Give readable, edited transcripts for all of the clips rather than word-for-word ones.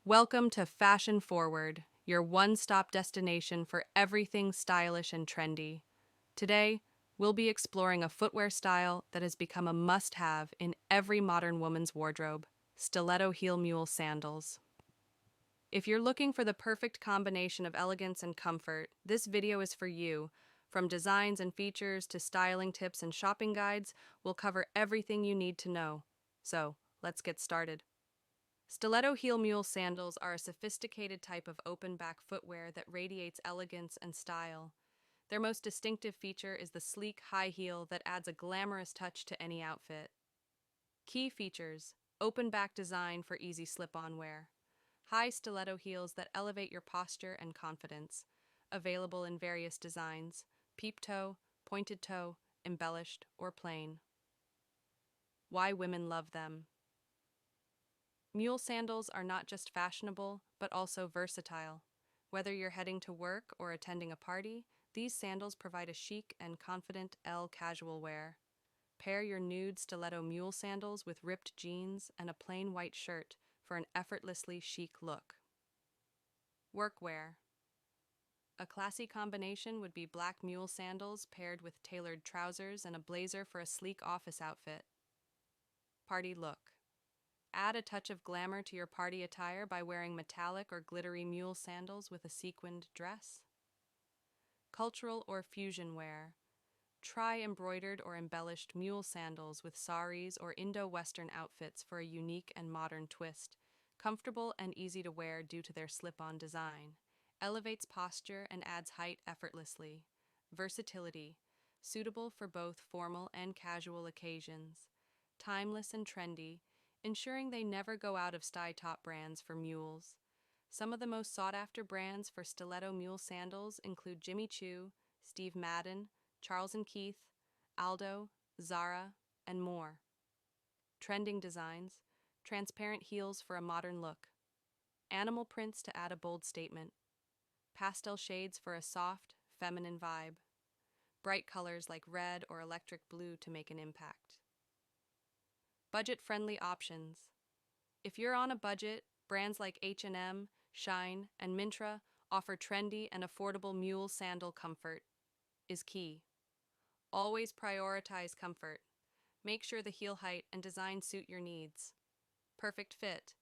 Welcome to Fashion Forward, your one-stop destination for everything stylish and trendy. Today, we'll be exploring a footwear style that has become a must-have in every modern woman's wardrobe: stiletto heel mule sandals. If you're looking for the perfect combination of elegance and comfort, this video is for you. From designs and features to styling tips and shopping guides, we'll cover everything you need to know. So, let's get started. Stiletto heel mule sandals are a sophisticated type of open-back footwear that radiates elegance and style. Their most distinctive feature is the sleek high heel that adds a glamorous touch to any outfit. Key features: open-back design for easy slip-on wear, high stiletto heels that elevate your posture and confidence, available in various designs: peep toe, pointed toe, embellished, or plain. Why women love them. Mule sandals are not just fashionable, but also versatile. Whether you're heading to work or attending a party, these sandals provide a chic and confident casual wear. Pair your nude stiletto mule sandals with ripped jeans and a plain white shirt for an effortlessly chic look. Workwear. A classy combination would be black mule sandals paired with tailored trousers and a blazer for a sleek office outfit. Party look. Add a touch of glamour to your party attire by wearing metallic or glittery mule sandals with a sequined dress. Cultural or fusion wear. Try embroidered or embellished mule sandals with saris or Indo-Western outfits for a unique and modern twist. Comfortable and easy to wear due to their slip-on design. Elevates posture and adds height effortlessly. Versatility. Suitable for both formal and casual occasions. Timeless and trendy, ensuring they never go out of style. Top brands for mules. Some of the most sought-after brands for stiletto mule sandals include Jimmy Choo, Steve Madden, Charles & Keith, Aldo, Zara, and more. Trending designs: transparent heels for a modern look, animal prints to add a bold statement, pastel shades for a soft, feminine vibe, bright colors like red or electric blue to make an impact. Budget-friendly options. If you're on a budget, brands like H&M, Shine, and Mintra offer trendy and affordable mule sandal. Comfort is key. Always prioritize comfort. Make sure the heel height and design suit your needs. Perfect fit.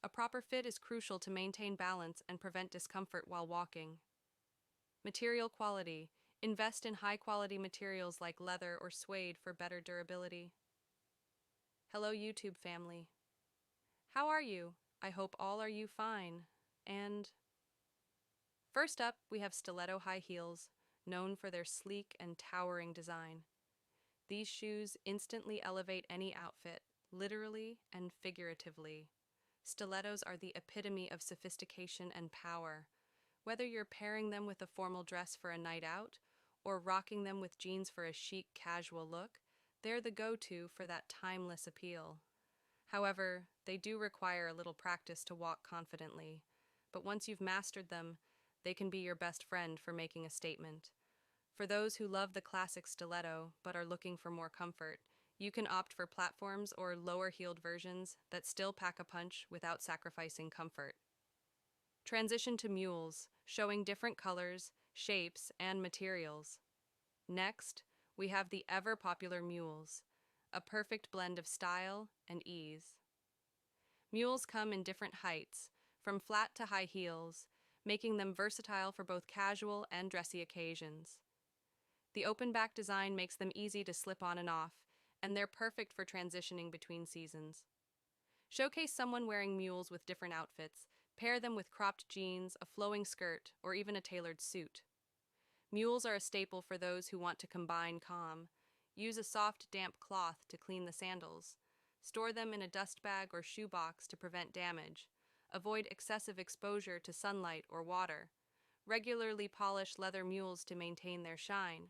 A proper fit is crucial to maintain balance and prevent discomfort while walking. Material quality. Invest in high-quality materials like leather or suede for better durability. Hello, YouTube family. How are you? I hope all are you fine. And first up, we have stiletto high heels, known for their sleek and towering design. These shoes instantly elevate any outfit, literally and figuratively. Stilettos are the epitome of sophistication and power. Whether you're pairing them with a formal dress for a night out or rocking them with jeans for a chic, casual look, they're the go-to for that timeless appeal. However, they do require a little practice to walk confidently, but once you've mastered them, they can be your best friend for making a statement. For those who love the classic stiletto but are looking for more comfort, you can opt for platforms or lower-heeled versions that still pack a punch without sacrificing comfort. Transition to mules, showing different colors, shapes, and materials. Next, we have the ever-popular mules, a perfect blend of style and ease. Mules come in different heights, from flat to high heels, making them versatile for both casual and dressy occasions. The open-back design makes them easy to slip on and off, and they're perfect for transitioning between seasons. Showcase someone wearing mules with different outfits. Pair them with cropped jeans, a flowing skirt, or even a tailored suit. Mules are a staple for those who want to combine calm. Use a soft, damp cloth to clean the sandals. Store them in a dust bag or shoebox to prevent damage. Avoid excessive exposure to sunlight or water. Regularly polish leather mules to maintain their shine.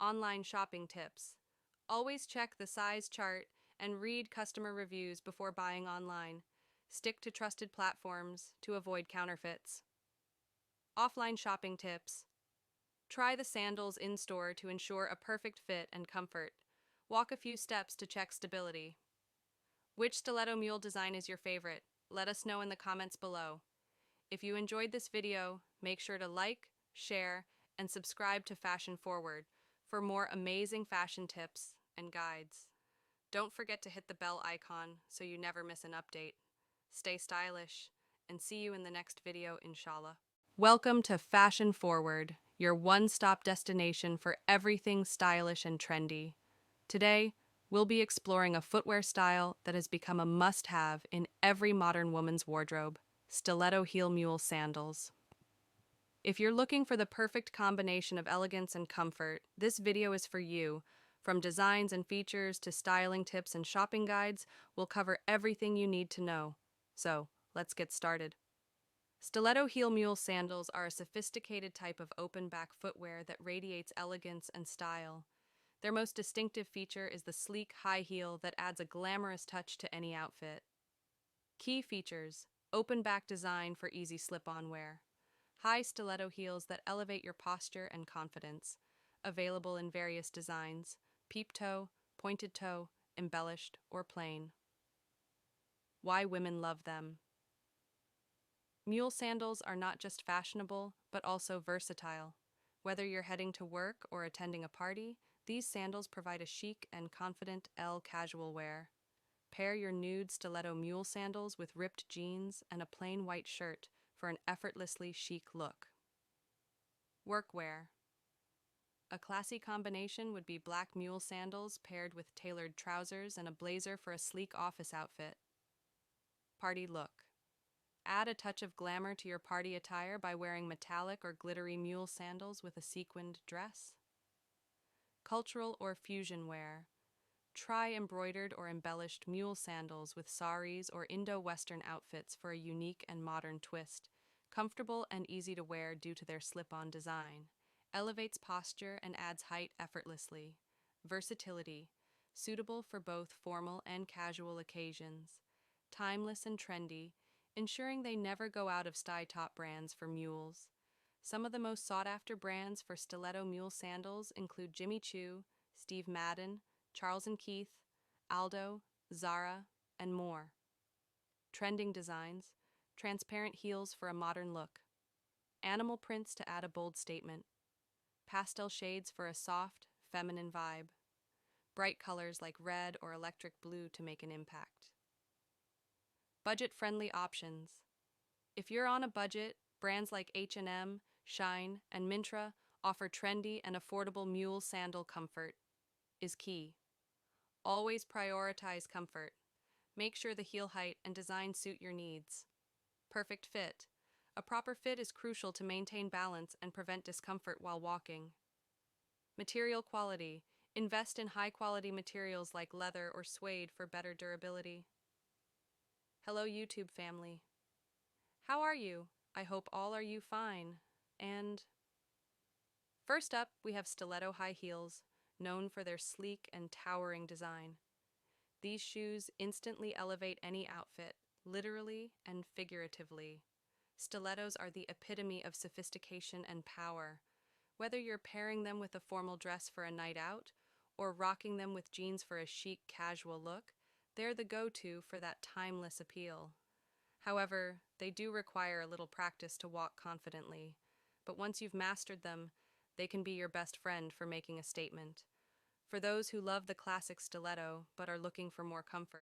Online shopping tips. Always check the size chart and read customer reviews before buying online. Stick to trusted platforms to avoid counterfeits. Offline shopping tips. Try the sandals in-store to ensure a perfect fit and comfort. Walk a few steps to check stability. Which stiletto mule design is your favorite? Let us know in the comments below. If you enjoyed this video, make sure to like, share, and subscribe to Fashion Forward for more amazing fashion tips and guides. Don't forget to hit the bell icon so you never miss an update. Stay stylish, and see you in the next video, inshallah. Welcome to Fashion Forward, your one-stop destination for everything stylish and trendy. Today, we'll be exploring a footwear style that has become a must-have in every modern woman's wardrobe: stiletto heel mule sandals. If you're looking for the perfect combination of elegance and comfort, this video is for you. From designs and features to styling tips and shopping guides, we'll cover everything you need to know. So, let's get started. Stiletto heel mule sandals are a sophisticated type of open-back footwear that radiates elegance and style. Their most distinctive feature is the sleek high heel that adds a glamorous touch to any outfit. Key features: open-back design for easy slip-on wear, high stiletto heels that elevate your posture and confidence, available in various designs: peep toe, pointed toe, embellished, or plain. Why women love them. Mule sandals are not just fashionable, but also versatile. Whether you're heading to work or attending a party, these sandals provide a chic and confident casual wear. Pair your nude stiletto mule sandals with ripped jeans and a plain white shirt for an effortlessly chic look. Workwear. A classy combination would be black mule sandals paired with tailored trousers and a blazer for a sleek office outfit. Party look. Add a touch of glamour to your party attire by wearing metallic or glittery mule sandals with a sequined dress. Cultural or fusion wear. Try embroidered or embellished mule sandals with saris or Indo-Western outfits for a unique and modern twist. Comfortable and easy to wear due to their slip-on design. Elevates posture and adds height effortlessly. Versatility. Suitable for both formal and casual occasions. Timeless and trendy, ensuring they never go out of style. Top brands for mules. Some of the most sought-after brands for stiletto mule sandals include Jimmy Choo, Steve Madden, Charles & Keith, Aldo, Zara, and more. Trending designs: transparent heels for a modern look, animal prints to add a bold statement, pastel shades for a soft, feminine vibe, bright colors like red or electric blue to make an impact. Budget-friendly options. If you're on a budget, brands like H&M, Shine, and Mintra offer trendy and affordable mule sandal. Comfort is key. Always prioritize comfort. Make sure the heel height and design suit your needs. Perfect fit. A proper fit is crucial to maintain balance and prevent discomfort while walking. Material quality. Invest in high-quality materials like leather or suede for better durability. Hello, YouTube family. How are you? I hope all are you fine. And first up, we have stiletto high heels, known for their sleek and towering design. These shoes instantly elevate any outfit, literally and figuratively. Stilettos are the epitome of sophistication and power. Whether you're pairing them with a formal dress for a night out or rocking them with jeans for a chic, casual look, they're the go-to for that timeless appeal. However, they do require a little practice to walk confidently, but once you've mastered them, they can be your best friend for making a statement. For those who love the classic stiletto but are looking for more comfort,